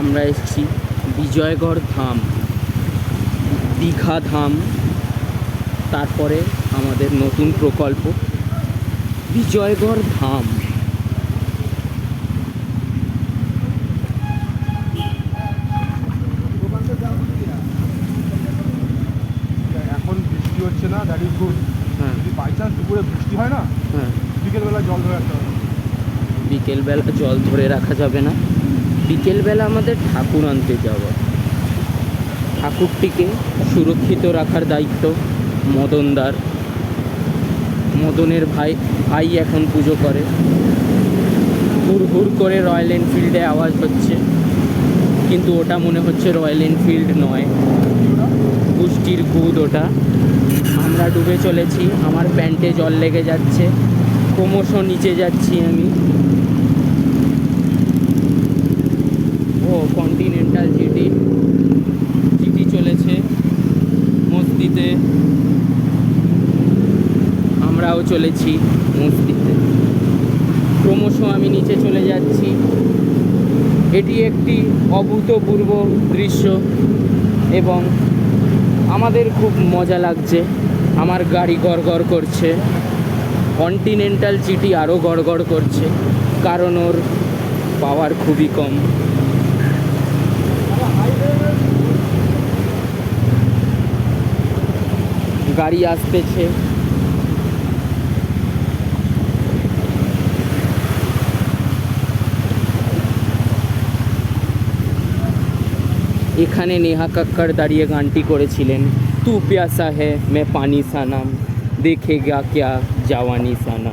আমরা এসেছি বিজয়গড় ধাম, দীঘা ধাম, তারপরে আমাদের নতুন প্রকল্প বিজয়গড় ধাম। এখন বৃষ্টি হচ্ছে না, দ্যাট ইজ গুড। হ্যাঁ যদি বাই চান্স দুপুরে বৃষ্টি হয় না, হ্যাঁ, বিকেলবেলা জল ধরে রাখতে হবে। বিকেলবেলা জল ধরে রাখা যাবে না। বিকেলবেলা আমাদের ঠাকুর আনতে যাওয়া, ঠাকুরটিকে সুরক্ষিত রাখার দায়িত্ব মদনদার। মদনের ভাই এখন পুজো করে। হুর হুর করে রয়্যাল এনফিল্ডে আওয়াজ হচ্ছে, কিন্তু ওটা মনে হচ্ছে রয়্যাল এনফিল্ড নয়, পুষ্টির গুদ ওটা। আমরা ডুবে চলেছি, আমার প্যান্টে জল লেগে যাচ্ছে, ক্রমশ নিচে যাচ্ছি আমি। ও কন্টিনেন্টাল জিটি চলেছে মসজিদে, আমরাও চলেছি মসজিদে। ক্রমশ আমি নিচে চলে যাচ্ছি। এটি একটি অভূতপূর্ব দৃশ্য এবং আমাদের খুব মজা লাগছে। আমার গাড়ি গড়গড় করছে, কন্টিনেন্টাল জিটি আরও গড়গড় করছে, কারণ ওর পাওয়ার খুবই কম। গাড়ি আসতেছে, এখানে নেহা কক্কর দাঁড়িয়ে গানটি করেছিলেন, তু প্যাসা হ্যায় মে পানি সা নাম, দেখেগা ক্যা জাওয়ানি সা নাম।